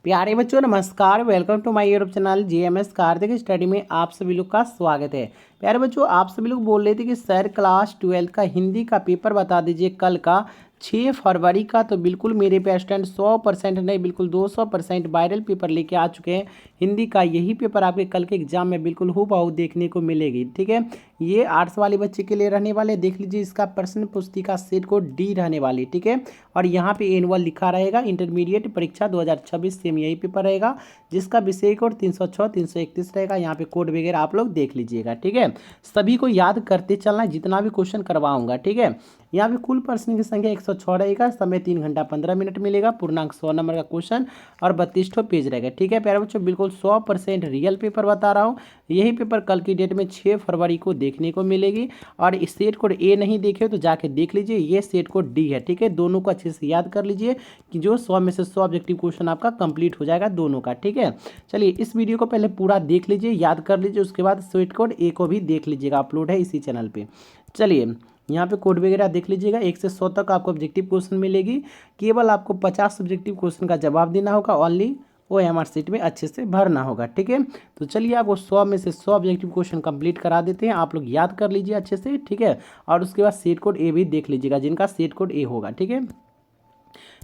प्यारे बच्चों नमस्कार। Welcome to my YouTube channel GMS Kartik study में आप सभी लोग का स्वागत है। प्यारे बच्चों आप सभी लोग बोल रहे थे कि सर क्लास 12 का हिंदी का पेपर बता दीजिए कल का 6 फरवरी का। तो बिल्कुल मेरे पे स्टूडेंट 100% नहीं बिल्कुल 200% वायरल पेपर लेके आ चुके हैं। हिंदी का यही पेपर आपके कल के एग्जाम में बिल्कुल हूबहू देखने को मिलेगी। ठीक है, ये आर्ट्स वाले बच्चे के लिए रहने वाले। देख लीजिए इसका प्रश्न पुस्तिका सेट को डी रहने वाली। ठीक है, और यहाँ पे एनुअल लिखा रहेगा। इंटरमीडिएट परीक्षा 2026 सेम यही पेपर रहेगा जिसका विषय कोड 306 331 रहेगा। यहाँ पे कोड वगैरह आप लोग देख लीजिएगा। ठीक है, सभी को याद करते चलना जितना भी क्वेश्चन करवाऊंगा। ठीक है, यहाँ पे कुल प्रश्न की संख्या 106 रहेगा। समय 3 घंटा 15 मिनट मिलेगा। पूर्णांक 100 नंबर का क्वेश्चन और 32 पेज रहेगा। ठीक है प्यारे बच्चों, बिल्कुल 100% रियल पेपर बता रहा हूँ। यही पेपर कल की डेट में 6 फरवरी को देखने को मिलेगी। और इस सेट कोड ए नहीं देखे तो जाके देख लीजिए, ये सेट कोड डी है। ठीक है, दोनों को अच्छे से याद कर लीजिए कि जो 100 में से 100 ऑब्जेक्टिव क्वेश्चन आपका कंप्लीट हो जाएगा दोनों का। ठीक है, चलिए इस वीडियो को पहले पूरा देख लीजिए, याद कर लीजिए, उसके बाद सेट कोड ए को भी देख लीजिएगा, अपलोड है इसी चैनल पे। चलिए यहाँ पे कोड वगैरह देख लीजिएगा। 1 से 100 तक आपको ऑब्जेक्टिव क्वेश्चन मिलेगी। केवल आपको 50 ऑब्जेक्टिव क्वेश्चन का जवाब देना होगा। ओनली OMR सीट में अच्छे से भरना होगा। ठीक है, तो चलिए आपको 100 में से 100 ऑब्जेक्टिव क्वेश्चन कंप्लीट करा देते हैं। आप लोग याद कर लीजिए अच्छे से। ठीक है, और उसके बाद सेट कोड ए भी देख लीजिएगा जिनका सेट कोड ए होगा। ठीक है,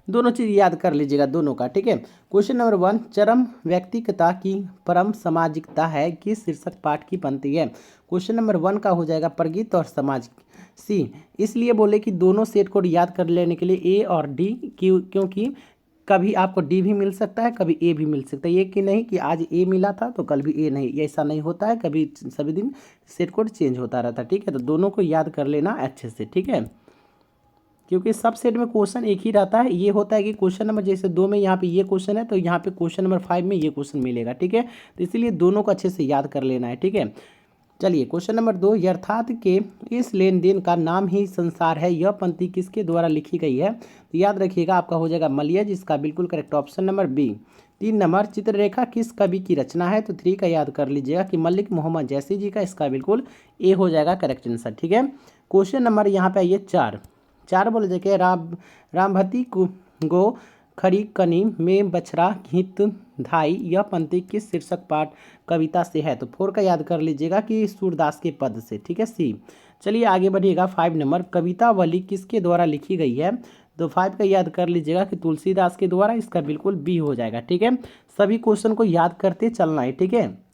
दोनों चीज़ याद कर लीजिएगा दोनों का। ठीक है, क्वेश्चन नंबर 1, चरम व्यक्तिगता की परम सामाजिकता है किस शीर्षक पाठ की बनती है। क्वेश्चन नंबर 1 का हो जाएगा प्रगति और समाज। सी, इसलिए बोले कि दोनों सेट कोड याद कर लेने के लिए ए और डी, क्योंकि कभी आपको डी भी मिल सकता है, कभी ए भी मिल सकता है। ये कि नहीं कि आज ए मिला था तो कल भी ए नहीं, ऐसा नहीं होता है। कभी सभी दिन सेट कोड चेंज होता रहता है। ठीक है, तो दोनों को याद कर लेना अच्छे से। ठीक है, क्योंकि सब सेट में क्वेश्चन एक ही रहता है। ये होता है कि क्वेश्चन नंबर जैसे 2 में यहाँ पे ये क्वेश्चन है तो यहाँ पे क्वेश्चन नंबर 5 में ये क्वेश्चन मिलेगा। ठीक है, तो इसीलिए दोनों को अच्छे से याद कर लेना है। ठीक है, चलिए क्वेश्चन नंबर 2, यथार्थ के इस लेन देन का नाम ही संसार है, यह पंक्ति किसके द्वारा लिखी गई है। तो याद रखिएगा आपका हो जाएगा मलिया, जिसका बिल्कुल करेक्ट ऑप्शन नंबर बी। 3 नंबर, चित्ररेखा किस कवि की रचना है। तो 3 का याद कर लीजिएगा कि मलिक मोहम्मद जैसी जी का, इसका बिल्कुल ए हो जाएगा करेक्ट आंसर। ठीक है, क्वेश्चन नंबर यहाँ पे आइए 4 बोले देखिए, रामभती गो खरी कनी में बछड़ा घित धाई, यह पंक्ति किस शीर्षक पाठ कविता से है। तो 4 का याद कर लीजिएगा कि सूरदास के पद से। ठीक है, सी। चलिए आगे बढ़िएगा। 5 नंबर, कवितावली किसके द्वारा लिखी गई है। तो 5 का याद कर लीजिएगा कि तुलसीदास के द्वारा, इसका बिल्कुल बी हो जाएगा। ठीक है, सभी क्वेश्चन को याद करते चलना है। ठीक है,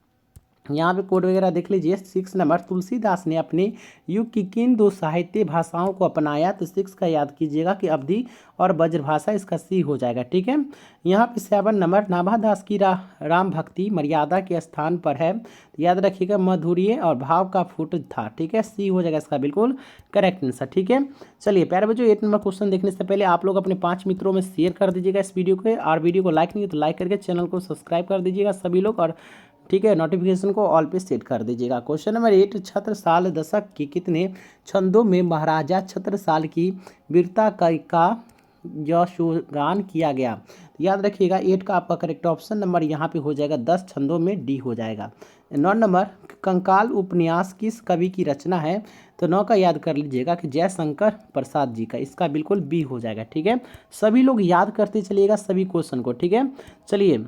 यहाँ पे कोड वगैरह देख लीजिए। 6 नंबर, तुलसीदास ने अपने युग की किन 2 साहित्य भाषाओं को अपनाया। तो 6 का याद कीजिएगा कि अवधी और ब्रजभाषा, इसका सी हो जाएगा। ठीक है, यहाँ पे 7 नंबर, नाभादास की राम भक्ति मर्यादा के स्थान पर है। तो याद रखिएगा मधुर्य और भाव का फूट था। ठीक है, सी हो जाएगा इसका बिल्कुल करेक्ट आंसर। ठीक है, चलिए प्यारे बच्चों 8 नंबर क्वेश्चन देखने से पहले आप लोग अपने 5 मित्रों में शेयर कर दीजिएगा इस वीडियो को, और वीडियो को लाइक नहीं है तो लाइक करके चैनल को सब्सक्राइब कर दीजिएगा सभी लोग। और ठीक है, नोटिफिकेशन को ऑल पे सेट कर दीजिएगा। क्वेश्चन नंबर 8, छत्रसाल दशक के कितने छंदों में महाराजा छत्रसाल की वीरता का यशोगान किया गया। याद रखिएगा 8 का आपका करेक्ट ऑप्शन नंबर यहाँ पे हो जाएगा 10 छंदों में डी हो जाएगा। 9 नंबर, कंकाल उपन्यास किस कवि की रचना है। तो 9 का याद कर लीजिएगा कि जयशंकर प्रसाद जी का, इसका बिल्कुल बी हो जाएगा। ठीक है, सभी लोग याद करते चलिएगा सभी क्वेश्चन को। ठीक है, चलिए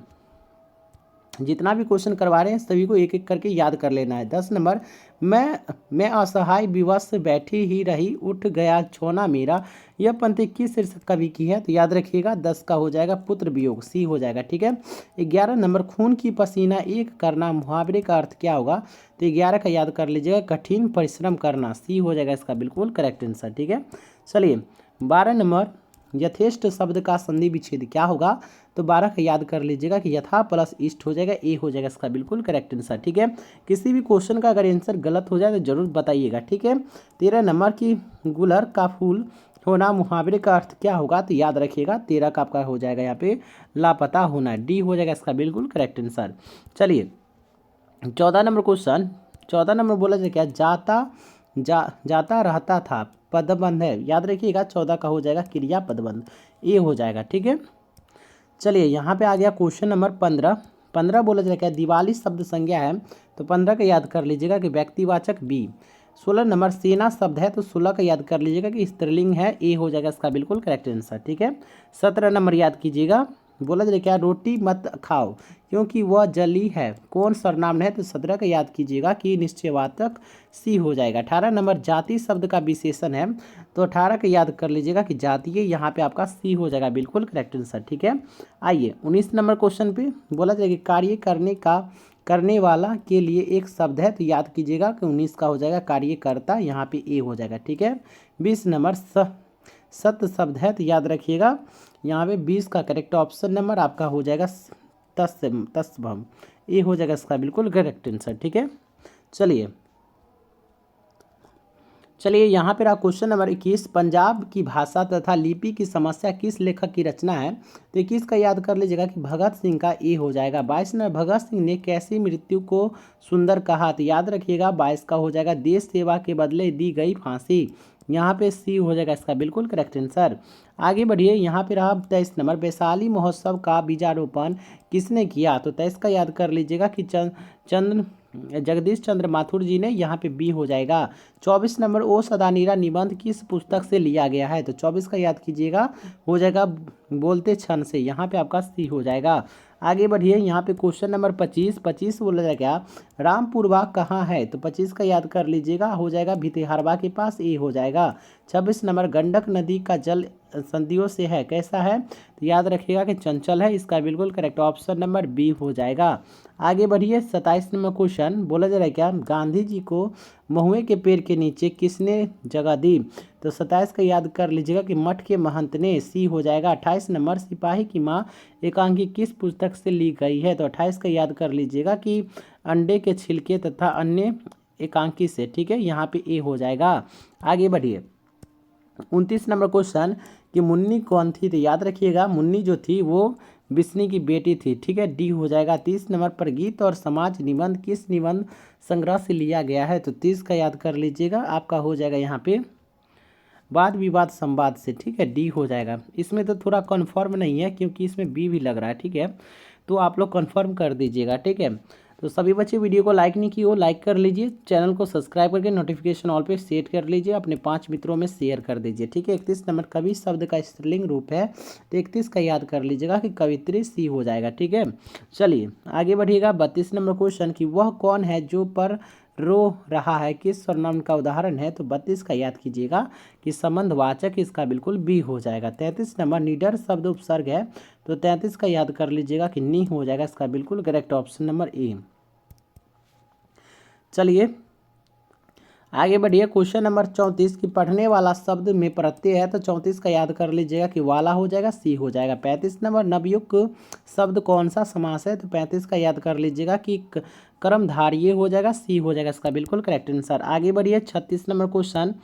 जितना भी क्वेश्चन करवा रहे हैं सभी को एक एक करके याद कर लेना है। 10 नंबर, मैं असहाय विवश बैठी ही रही, उठ गया छोना मेरा, यह पंक्ति किस शीर्षक कवि की है। तो याद रखिएगा 10 का हो जाएगा पुत्र वियोग, सी हो जाएगा। ठीक है, 11 नंबर, खून की पसीना एक करना मुहावरे का अर्थ क्या होगा। तो 11 का याद कर लीजिएगा कठिन परिश्रम करना, सी हो जाएगा इसका बिल्कुल करेक्ट आंसर। ठीक है, चलिए 12 नंबर, यथेष्ट शब्द का संधि विच्छेद क्या होगा। तो 12 का याद कर लीजिएगा कि यथा प्लस इष्ट हो जाएगा, ए हो जाएगा इसका बिल्कुल करेक्ट आंसर। ठीक है, किसी भी क्वेश्चन का अगर आंसर गलत हो जाए तो जरूर बताइएगा। ठीक है, 13 नंबर की गुलर का फूल होना मुहावरे का अर्थ क्या होगा। तो याद रखिएगा 13 का आपका हो जाएगा यहाँ पे लापता होना, डी हो जाएगा इसका बिल्कुल करेक्ट आंसर। चलिए 14 नंबर क्वेश्चन, 14 नंबर बोला जाए क्या, जाता रहता था पदबंध है। याद रखिएगा 14 का हो जाएगा क्रिया पदबंध, ए हो जाएगा। ठीक है, चलिए यहाँ पे आ गया क्वेश्चन नंबर 15 बोला जाए क्या, दिवाली शब्द संज्ञा है। तो 15 का याद कर लीजिएगा कि व्यक्तिवाचक बी। 16 नंबर, सेना शब्द है। तो 16 का याद कर लीजिएगा कि स्त्रीलिंग है, ए हो जाएगा इसका बिल्कुल करेक्ट आंसर। ठीक है, 17 नंबर याद कीजिएगा बोला जाए क्या, रोटी मत खाओ क्योंकि वह जली है, कौन सर्वनाम है, तो सदरक याद कीजिएगा कि निश्चयवाचक सी हो जाएगा। 18 नंबर जाति शब्द का विशेषण है, तो 18 का याद कर लीजिएगा कि जातीय, यहाँ पे आपका सी हो जाएगा, बिल्कुल करेक्ट आंसर। ठीक है, आइए 19 नंबर क्वेश्चन पे बोला जाएगा कार्य करने वाला के लिए एक शब्द है, तो याद कीजिएगा कि 19 का हो जाएगा कार्यकर्ता, यहाँ पे ए हो जाएगा। ठीक है, 20 नंबर सत्य शब्द है, तो याद रखिएगा यहाँ पे 20 का करेक्ट ऑप्शन नंबर आपका हो जाएगा तस्भम, ये हो जाएगा इसका बिल्कुल करेक्ट आंसर। ठीक है, चलिए यहाँ पर आप क्वेश्चन नंबर 21, पंजाब की भाषा तथा लिपि की समस्या किस लेखक की रचना है, तो 21 का याद कर लीजिएगा कि भगत सिंह का ए हो जाएगा। 22 नंबर भगत सिंह ने कैसी मृत्यु को सुंदर कहा, तो याद रखिएगा 22 का हो जाएगा देश सेवा के बदले दी गई फांसी, यहाँ पे सी हो जाएगा इसका बिल्कुल करेक्ट आंसर। आगे बढ़िए, यहाँ पे रहा 23 नंबर वैशाली महोत्सव का बीजारोपण किसने किया, तो 23 का याद कर लीजिएगा कि जगदीश चंद्र माथुर जी ने, यहाँ पे बी हो जाएगा। 24 नंबर ओ सदानीरा निबंध किस पुस्तक से लिया गया है, तो 24 का याद कीजिएगा हो जाएगा बोलते क्षण से, यहाँ पे आपका सी हो जाएगा। आगे बढ़िए, यहाँ पे क्वेश्चन नंबर 25 बोला जाएगा रामपुर बाग कहाँ है, तो 25 का याद कर लीजिएगा हो जाएगा भितिहारवा के पास, ए हो जाएगा। 26 नंबर गंडक नदी का जल संधियों से है, कैसा है, तो याद रखिएगा कि चंचल है, इसका बिल्कुल करेक्ट ऑप्शन नंबर बी हो जाएगा। आगे बढ़िए, 27 नंबर क्वेश्चन बोला जा रहा है क्या, गांधी जी को महुए के पेड़ के नीचे किसने जगह दी, तो 27 का याद कर लीजिएगा कि मठ के महंत ने, सी हो जाएगा। 28 नंबर सिपाही की माँ एकांकी किस पुस्तक से ली गई है, तो 28 का याद कर लीजिएगा कि अंडे के छिलके तथा अन्य एकांकी से। ठीक है, यहाँ पे ए हो जाएगा। आगे बढ़िए, 29 नंबर क्वेश्चन कि मुन्नी कौन थी, तो याद रखिएगा मुन्नी जो थी वो बिस्नी की बेटी थी। ठीक है, डी हो जाएगा। 30 नंबर पर गीत और समाज निबंध किस निबंध संग्रह से लिया गया है, तो 30 का याद कर लीजिएगा, आपका हो जाएगा यहाँ पे वाद विवाद संवाद से। ठीक है, डी हो जाएगा। इसमें तो थोड़ा कन्फर्म नहीं है क्योंकि इसमें बी भी लग रहा है। ठीक है, तो आप लोग कन्फर्म कर दीजिएगा। ठीक है, तो सभी बच्चे वीडियो को लाइक नहीं किए हो, लाइक कर लीजिए, चैनल को सब्सक्राइब करके नोटिफिकेशन ऑल पे सेट कर लीजिए, अपने 5 मित्रों में शेयर कर दीजिए। ठीक है, 31 नंबर कवि शब्द का स्त्रीलिंग रूप है, तो 31 का याद कर लीजिएगा कि कवित्री, सी हो जाएगा। ठीक है, चलिए आगे बढ़िएगा। 32 नंबर क्वेश्चन कि वह कौन है जो पर रो रहा है, किस सर्वनाम का उदाहरण है, तो 32 का याद कीजिएगा कि संबंधवाचक, इसका बिल्कुल बी हो जाएगा। 33 नंबर निडर शब्द उपसर्ग है, तो 33 का याद कर लीजिएगा कि नी हो जाएगा, इसका बिल्कुल करेक्ट ऑप्शन नंबर ए। चलिए आगे बढ़िए, क्वेश्चन नंबर 34 की पढ़ने वाला शब्द में प्रत्यय है, तो 34 का याद कर लीजिएगा कि वाला हो जाएगा, सी हो जाएगा। 35 नंबर नवयुक्त शब्द कौन सा समास है, तो 35 का याद कर लीजिएगा कि कर्मधारय हो जाएगा, सी हो जाएगा, इसका बिल्कुल करेक्ट आंसर। आगे बढ़िए, 36 नंबर क्वेश्चन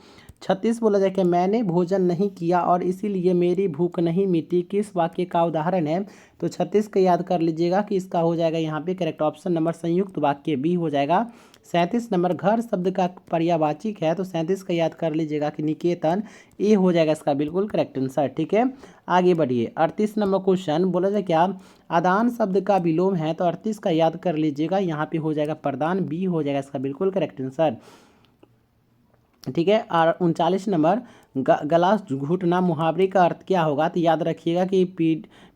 36 बोला जाए कि मैंने भोजन नहीं किया और इसीलिए मेरी भूख नहीं मिटी, किस वाक्य का उदाहरण है, तो 36 का याद कर लीजिएगा कि इसका हो जाएगा यहाँ पे करेक्ट ऑप्शन नंबर संयुक्त वाक्य बी हो जाएगा। 37 नंबर घर शब्द का पर्यायवाची है, तो 37 का याद कर लीजिएगा कि निकेतन, ए हो जाएगा, इसका बिल्कुल करेक्ट आंसर। ठीक है, आगे बढ़िए। 38 नंबर क्वेश्चन बोला जाए क्या आदान शब्द का विलोम है, तो 38 का याद कर लीजिएगा, यहाँ पे हो जाएगा प्रदान, बी हो जाएगा, इसका बिल्कुल करेक्ट आंसर। ठीक है, और 39 नंबर गला घुटना मुहावरे का अर्थ क्या होगा, तो याद रखिएगा कि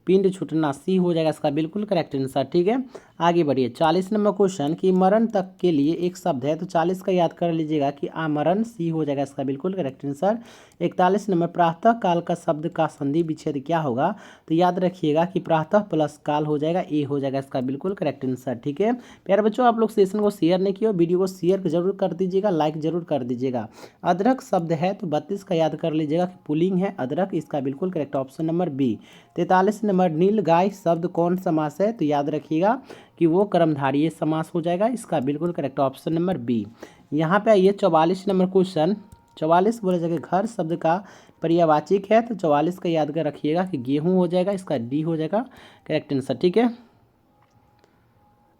पिंड छूटना, सी हो जाएगा, इसका बिल्कुल करेक्ट आंसर। ठीक है, आगे बढ़िए। 40 नंबर क्वेश्चन कि मरण तक के लिए एक शब्द है, तो 40 का याद कर लीजिएगा कि आमरण, सी हो जाएगा, इसका बिल्कुल करेक्ट आंसर। 41 नंबर प्रातः काल का शब्द का संधि विच्छेद क्या होगा, तो याद रखिएगा कि प्रातः प्लस काल हो जाएगा, ए हो जाएगा, इसका बिल्कुल करेक्ट आंसर। ठीक है प्यारे बच्चों, आप लोग सेशन को शेयर नहीं किया, वीडियो को शेयर जरूर कर दीजिएगा, लाइक जरूर कर दीजिएगा। अदरक शब्द है, तो 32 का याद कर लीजिएगा कि पुलिंग है अदरक, इसका बिल्कुल correct option number B. 43 number नीलगाय शब्द कौन समास है, तो याद रखिएगा कि वो कर्मधारय समास हो जाएगा, इसका बिल्कुल करेक्ट ऑप्शन नंबर बी। यहाँ पे आइए 44 नंबर क्वेश्चन। 44 बोला जाएगा घर शब्द का पर्यायवाची है, तो 44 का याद कर रखिएगा कि गेहूं हो जाएगा, इसका डी हो जाएगा करेक्ट आंसर। ठीक है,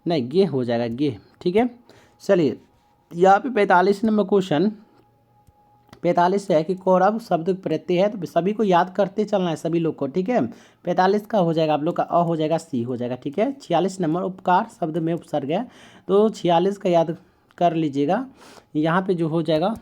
नहीं गे हो जाएगा, गे। ठीक है, चलिए यहाँ पे 45 नंबर क्वेश्चन 45 है कि कौरव शब्द प्रत्यय है, तो सभी को याद करते चलना है सभी लोग को। ठीक है, 45 का हो जाएगा आप लोग का अ हो जाएगा, सी हो जाएगा। ठीक है, 46 नंबर उपकार शब्द में उपसर्ग है, तो 46 का याद कर लीजिएगा, यहाँ पे जो हो जाएगा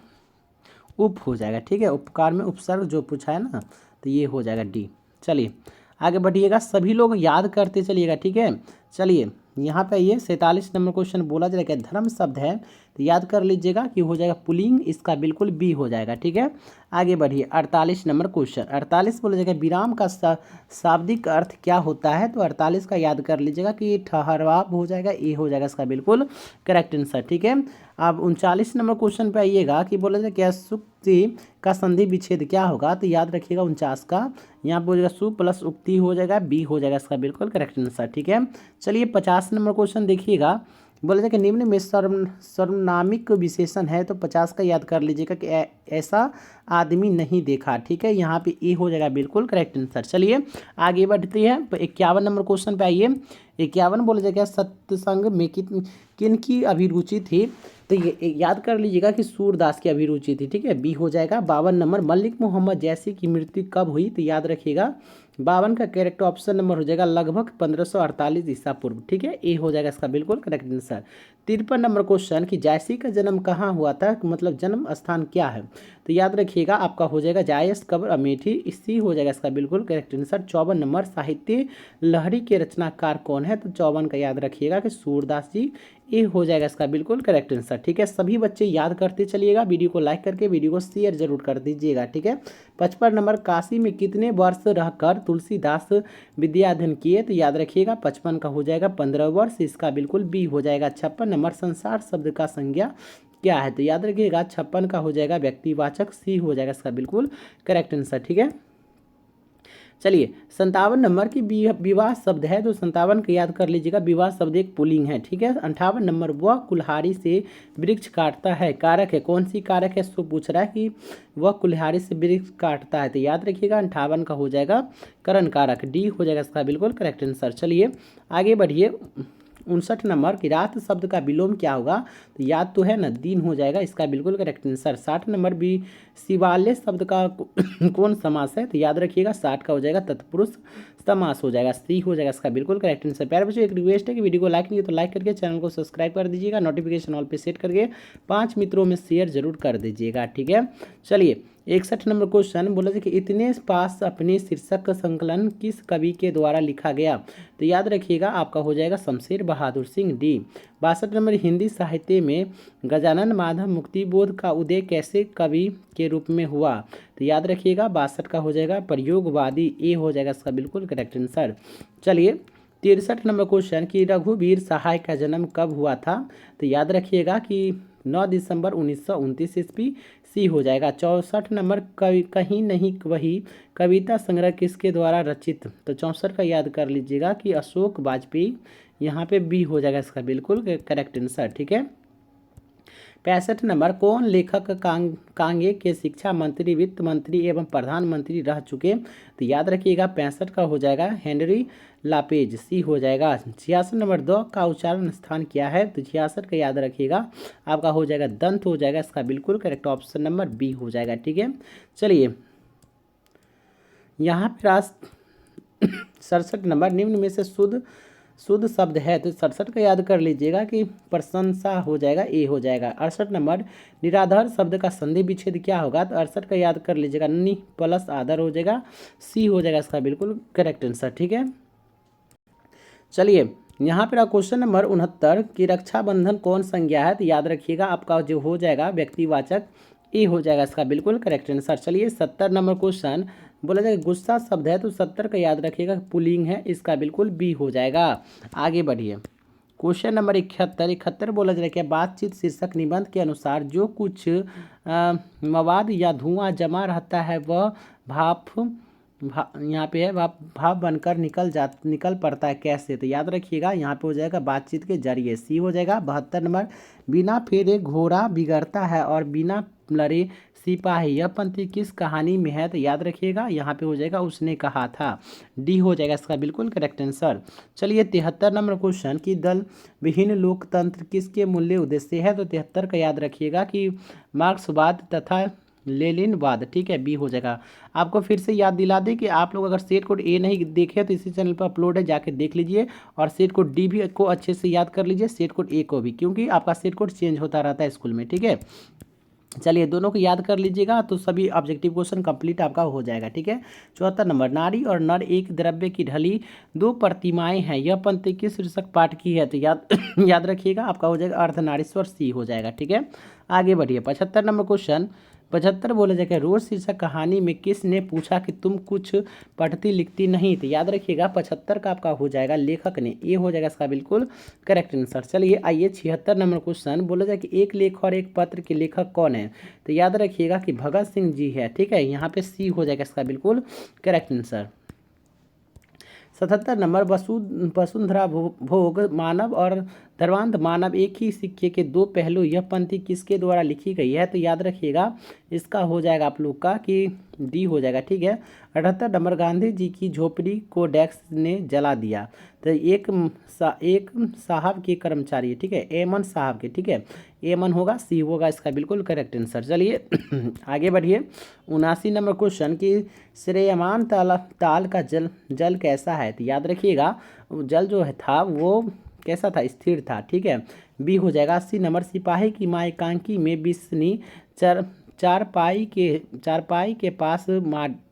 उप हो जाएगा। ठीक है, उपकार में उपसर्ग जो पूछा है ना, तो ये हो जाएगा डी। चलिए आगे बढ़िएगा, सभी लोग याद करते चलिएगा, ठीक है। चलिए यहाँ पे ये 47 नंबर क्वेश्चन बोला जाएगा, धर्म शब्द है तो याद कर लीजिएगा कि हो जाएगा पुल्लिंग, इसका बिल्कुल बी हो जाएगा, ठीक है। आगे बढ़िए 48 नंबर क्वेश्चन, 48 बोला जाएगा विराम का शाब्दिक अर्थ क्या होता है, तो 48 का याद कर लीजिएगा कि ठहराव हो जाएगा, ए हो जाएगा इसका बिल्कुल करेक्ट आंसर, ठीक है। अब 39 नंबर क्वेश्चन पे आइएगा कि बोला जाए क्या सुक्ति का संधि विच्छेद क्या होगा, तो याद रखिएगा 49 का, यहाँ पे हो जाएगा सु प्लस उक्ति हो जाएगा, बी हो जाएगा इसका बिल्कुल करेक्ट आंसर, ठीक है। चलिए 50 नंबर क्वेश्चन देखिएगा, बोला जाए कि निम्न में सर्वनामिक विशेषण है, तो 50 का याद कर लीजिएगा कि ऐसा आदमी नहीं देखा, ठीक है। यहाँ पे ए हो जाएगा बिल्कुल करेक्ट आंसर। चलिए आगे बढ़ती है, तो 51 नंबर क्वेश्चन पे आइए। 51 बोला जाएगा सत्संग में किन की अभिरुचि थी, तो ये याद कर लीजिएगा कि सूरदास की अभिरुचि थी, ठीक है, बी हो जाएगा। 52 नंबर मलिक मोहम्मद जैसी की मृत्यु कब हुई, तो याद रखिएगा 52 का करेक्ट ऑप्शन नंबर हो जाएगा लगभग 1548 ईसा पूर्व, ठीक है, ए हो जाएगा इसका बिल्कुल करेक्ट आंसर। 53 नंबर क्वेश्चन कि जायसी का जन्म कहाँ हुआ था, मतलब जन्म स्थान क्या है, तो याद रखिएगा आपका हो जाएगा जायस कब्र अमेठी, इसी हो जाएगा इसका बिल्कुल करेक्ट आंसर। 54 नंबर साहित्य लहरी के रचनाकार कौन है, तो 54 का याद रखिएगा कि सूरदास जी, ये हो जाएगा इसका बिल्कुल करेक्ट आंसर, ठीक है। सभी बच्चे याद करते चलिएगा, वीडियो को लाइक करके वीडियो को शेयर जरूर कर दीजिएगा, ठीक है। 55 नंबर काशी में कितने वर्ष रहकर तुलसीदास विद्या अध्ययन किए, तो याद रखिएगा 55 का हो जाएगा 15 वर्ष, इसका बिल्कुल बी हो जाएगा। 56 नंबर संसार शब्द का संज्ञा क्या है, तो याद रखिएगा 56 का हो जाएगा व्यक्तिवाचक, सी हो जाएगा इसका बिल्कुल करेक्ट आंसर, ठीक है। चलिए 57 नंबर की विवाह शब्द है, तो 57 का याद कर लीजिएगा, विवाह शब्द एक पुल्लिंग है, ठीक है। 58 नंबर वह कुल्हाड़ी से वृक्ष काटता है, कारक है, कौन सी कारक है, सो पूछ रहा है कि वह कुल्हाड़ी से वृक्ष काटता है, तो याद रखिएगा 58 का हो जाएगा करण कारक, डी हो जाएगा इसका बिल्कुल करेक्ट आंसर। चलिए आगे बढ़िए 59 नंबर कि रात शब्द का विलोम क्या होगा, तो याद तो है ना, दिन हो जाएगा इसका बिल्कुल करेक्ट आंसर। 60 नंबर भी शिवालय शब्द का कौन समास है, तो याद रखिएगा 60 का हो जाएगा तत्पुरुष समास हो जाएगा, सी हो जाएगा इसका बिल्कुल करेक्ट आंसर। प्यारे बच्चों एक रिक्वेस्ट है कि वीडियो को लाइक नहीं है तो लाइक करके चैनल को सब्सक्राइब कर दीजिएगा, नोटिफिकेशन ऑल पे सेट करके 5 मित्रों में शेयर जरूर कर दीजिएगा, ठीक है। चलिए 61 नंबर क्वेश्चन बोला था कि इतने पास अपने शीर्षक का संकलन किस कवि के द्वारा लिखा गया, तो याद रखिएगा आपका हो जाएगा शमशेर बहादुर सिंह, डी। 62 नंबर हिंदी साहित्य में गजानन माधव मुक्तिबोध का उदय कैसे कवि के रूप में हुआ, तो याद रखिएगा 62 का हो जाएगा प्रयोगवादी, ए हो जाएगा इसका बिल्कुल करेक्ट आंसर। चलिए 63 नंबर क्वेश्चन कि रघुवीर सहाय का जन्म कब हुआ था, तो याद रखिएगा कि 9 दिसंबर 1929 ईस्वी, सी हो जाएगा। 64 नंबर कहीं नहीं वही कविता संग्रह किसके द्वारा रचित, तो 64 का याद कर लीजिएगा कि अशोक वाजपेयी, यहाँ पे बी हो जाएगा इसका बिल्कुल करेक्ट आंसर, ठीक है। 65 नंबर कौन लेखक कांगे के शिक्षा मंत्री, वित्त मंत्री एवं प्रधानमंत्री रह चुके, तो याद रखिएगा 65 का हो जाएगा हेनरी लापेज, सी हो जाएगा। 66 नंबर द का उच्चारण स्थान क्या है, तो 66 का याद रखिएगा आपका हो जाएगा दंत हो जाएगा, इसका बिल्कुल करेक्ट ऑप्शन नंबर बी हो जाएगा, ठीक है। चलिए यहाँ पर 67 नंबर निम्न में से शुद्ध शब्द है, तो 67 का याद कर लीजिएगा कि प्रशंसा हो जाएगा, ए हो जाएगा। 68 नंबर निराधार शब्द का संधि विच्छेद क्या होगा, तो 68 का याद कर लीजिएगा नि प्लस आधार हो जाएगा, सी हो जाएगा इसका बिल्कुल करेक्ट आंसर, ठीक है। चलिए यहाँ पर क्वेश्चन नंबर 69 की रक्षाबंधन कौन संज्ञा है, तो याद रखिएगा आपका जो हो जाएगा व्यक्तिवाचक, ए हो जाएगा इसका बिल्कुल करेक्ट आंसर। चलिए 70 नंबर क्वेश्चन बोला जाएगा गुस्सा शब्द है, तो 70 का याद रखिएगा पुल्लिंग है, इसका बिल्कुल बी हो जाएगा। आगे बढ़िए क्वेश्चन नंबर 71 बोला जाएगा बातचीत शीर्षक निबंध के अनुसार जो कुछ मवाद या धुआं जमा रहता है वह यहाँ पे है भाप बनकर निकल पड़ता है कैसे, तो याद रखिएगा यहाँ पे हो जाएगा बातचीत के जरिए, सी हो जाएगा। 72 नंबर बिना फेरे घोड़ा बिगड़ता है और बिना लड़े सिपाही, यह पंक्ति किस कहानी में है, तो याद रखिएगा यहाँ पे हो जाएगा उसने कहा था, डी हो जाएगा इसका बिल्कुल करेक्ट आंसर। चलिए 73 नंबर क्वेश्चन की दल विहीन लोकतंत्र किसके मूल्य उद्देश्य है, तो 73 का याद रखिएगा कि मार्क्सवाद तथा लेनिनवाद, ठीक है, बी हो जाएगा। आपको फिर से याद दिला दें कि आप लोग अगर सेट कोड ए नहीं देखे तो इसी चैनल पर अपलोड है, जाके देख लीजिए, और सेट कोड डी भी को अच्छे से याद कर लीजिए, सेट कोड ए को भी, क्योंकि आपका सेट कोड चेंज होता रहता है स्कूल में, ठीक है। चलिए दोनों को याद कर लीजिएगा तो सभी ऑब्जेक्टिव क्वेश्चन कंप्लीट आपका हो जाएगा। ठीक है। 74 नंबर, नारी और नर एक द्रव्य की ढली दो प्रतिमाएं हैं, यह पंक्ति किस शीर्षक पाठ की है? तो याद याद रखिएगा, आपका हो जाएगा अर्धनारीश्वर, सी हो जाएगा। ठीक है। आगे बढ़िए। 75 नंबर क्वेश्चन, 75 बोला जाएगा, रोज शीर्षक कहानी में किसने पूछा कि तुम कुछ पढ़ती लिखती नहीं? तो याद रखिएगा 75 का आपका हो जाएगा लेखक ने, ये हो जाएगा इसका बिल्कुल करेक्ट आंसर। चलिए आइए 76 नंबर क्वेश्चन, बोला जाए कि एक लेख और एक पत्र के लेखक कौन है? तो याद रखिएगा कि भगत सिंह जी है। ठीक है, यहाँ पे सी हो जाएगा इसका बिल्कुल करेक्ट आंसर। 77 नंबर, वसुंधरा भोग मानव और धर्मांध मानव एक ही सिक्के के दो पहलू, यह पंक्ति किसके द्वारा लिखी गई है? तो याद रखिएगा इसका हो जाएगा आप लोग का कि डी हो जाएगा। ठीक है। 78 नंबर, गांधी जी की झोपड़ी को डैक्स ने जला दिया। तो एक साहब के कर्मचारी, ठीक है, एमन साहब के। ठीक है, एमन होगा, सी होगा इसका बिल्कुल करेक्ट आंसर। चलिए आगे बढ़िए। 79 नंबर क्वेश्चन की श्रेयमान ताल का जल कैसा है? तो याद रखिएगा जल जो है था वो कैसा था? स्थिर था। ठीक है, बी हो जाएगा। 80 नंबर, सिपाही की माँ एकांकी में बिस्नी चारपाई के पास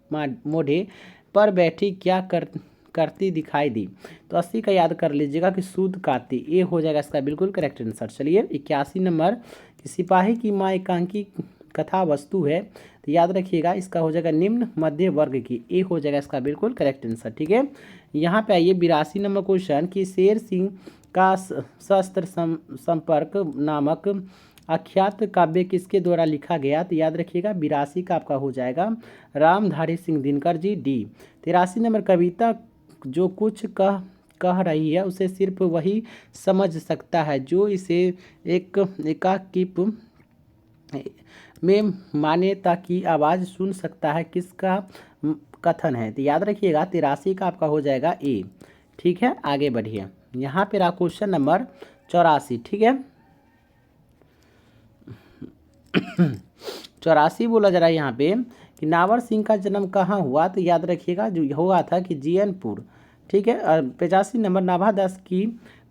मोढ़े पर बैठी क्या करती दिखाई दी? तो 80 का याद कर लीजिएगा कि सूद काटती, ये हो जाएगा इसका बिल्कुल करेक्ट आंसर। चलिए 81 नंबर, कि सिपाही की माँ एकांकी कथा वस्तु है, तो याद रखिएगा इसका हो जाएगा निम्न मध्य वर्ग की, ये हो जाएगा इसका बिल्कुल करेक्ट आंसर। ठीक है। यहाँ पे आइए 82 नंबर क्वेश्चन, कि शेर सिंह का शस्त्र संपर्क नामक आख्यात काव्य किसके द्वारा लिखा गया? तो याद रखिएगा 82 का आपका हो जाएगा रामधारी सिंह दिनकर जी, डी। 83 नंबर, कविता जो कुछ कह रही है उसे सिर्फ वही समझ सकता है जो इसे एकाकिप में मान्यता की आवाज़ सुन सकता है, किसका कथन है? तो याद रखिएगा 83 का आपका हो जाएगा ए। ठीक है, आगे बढ़िए। यहाँ पे रहा क्वेश्चन नंबर 84। ठीक है, 84 बोला जा रहा है यहाँ पे कि नावर सिंह का जन्म कहाँ हुआ? तो याद रखिएगा जो हुआ था कि जीएनपुर। ठीक है। और 85 नंबर,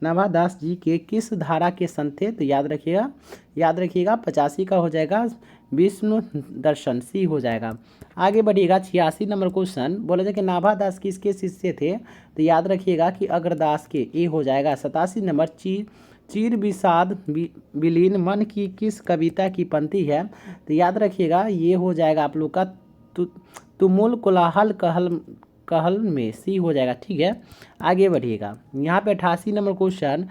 नाभादास जी के किस धारा के संत थे? तो याद रखिएगा 85 का हो जाएगा विष्णु दर्शन, सी हो जाएगा। आगे बढ़िएगा 86 नंबर क्वेश्चन, बोला जाए कि नाभादास किसके शिष्य थे? तो याद रखिएगा कि अग्रदास के, ए हो जाएगा। 87 नंबर, चीर विषाद विलीन मन की किस कविता की पंक्ति है? तो याद रखिएगा ये हो जाएगा आप लोग का तुमुल कोलाहल कहल में, सी हो जाएगा। ठीक है, आगे बढ़िएगा। यहाँ पे 88 नंबर क्वेश्चन,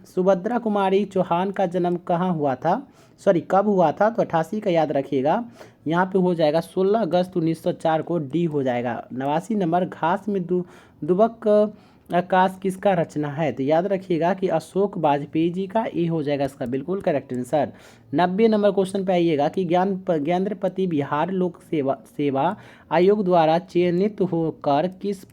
सुभद्रा कुमारी चौहान का जन्म कहाँ हुआ था? कब हुआ था? तो 88 का याद रखिएगा यहाँ पे हो जाएगा 16 अगस्त 1904 को, डी हो जाएगा। 89 नंबर, घास में दुबक आकाश किसका रचना है? तो याद रखिएगा कि अशोक वाजपेयी जी का, ये हो जाएगा इसका बिल्कुल करेक्ट आंसर। 90 नंबर क्वेश्चन पे आइएगा कि ज्ञानेन्द्रपति बिहार लोक सेवा आयोग द्वारा चयनित होकर किस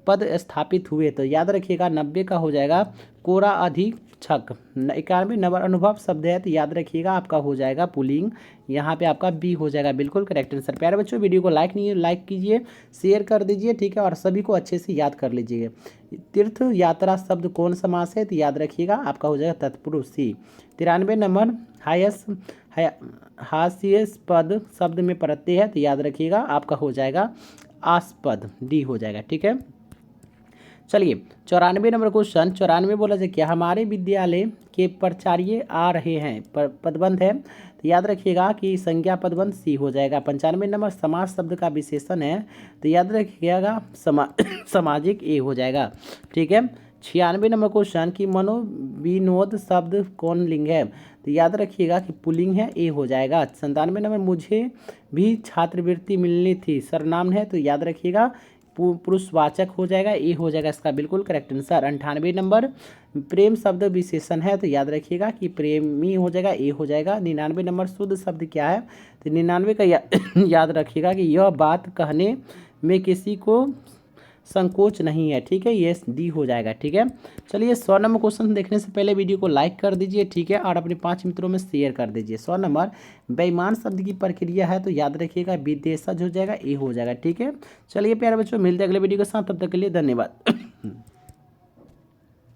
पद स्थापित हुए? तो याद रखिएगा 90 का हो जाएगा कोरा अधीक्षक। 91 नंबर, अनुभव शब्द है, तो याद रखिएगा आपका हो जाएगा पुलिंग, यहाँ पे आपका बी हो जाएगा बिल्कुल करेक्ट आंसर। प्यारे बच्चों वीडियो को लाइक कीजिए, शेयर कर दीजिए। ठीक है, और सभी को अच्छे से याद कर लीजिए। तीर्थ यात्रा शब्द कौन समास है? तो याद रखिएगा आपका हो जाएगा तत्पुरुष, सी। 93 नंबर, हास्यास्पद शब्द में प्रत्यय है, तो याद रखिएगा आपका हो जाएगा आस्पद, डी हो जाएगा। ठीक है। चलिए 94 नंबर क्वेश्चन, 94 बोला जाए क्या हमारे विद्यालय के प्राचार्य आ रहे हैं, पदबंध है, तो याद रखिएगा कि संज्ञा पदबंध, सी हो जाएगा। 95 नंबर, समाज शब्द का विशेषण है, तो याद रखिएगा सामाजिक, ए हो जाएगा। ठीक है। 96 नंबर क्वेश्चन की मनोविनोद शब्द कौन लिंग है? तो याद रखिएगा कि पुल्लिंग है, ए हो जाएगा। 97 नंबर, मुझे भी छात्रवृत्ति मिलनी थी, सर्वनाम है, तो याद रखिएगा पुरुषवाचक हो जाएगा, ए हो जाएगा इसका बिल्कुल करेक्ट आंसर। 98 नंबर, प्रेम शब्द विशेषण है, तो याद रखिएगा कि प्रेमी हो जाएगा, ए हो जाएगा। 99 नंबर, शुद्ध शब्द क्या है? तो 99 का याद रखिएगा कि यह बात कहने में किसी को संकोच नहीं है। ठीक है, ये डी हो जाएगा। ठीक है। चलिए 100 नंबर क्वेश्चन देखने से पहले वीडियो को लाइक कर दीजिए। ठीक है, और अपने 5 मित्रों में शेयर कर दीजिए। 100 नंबर, बेईमान शब्द की प्रक्रिया है, तो याद रखिएगा विदेशज हो जाएगा, ए हो जाएगा। ठीक है। चलिए प्यारे बच्चों मिलते हैं अगले वीडियो के साथ, तब तक के लिए धन्यवाद।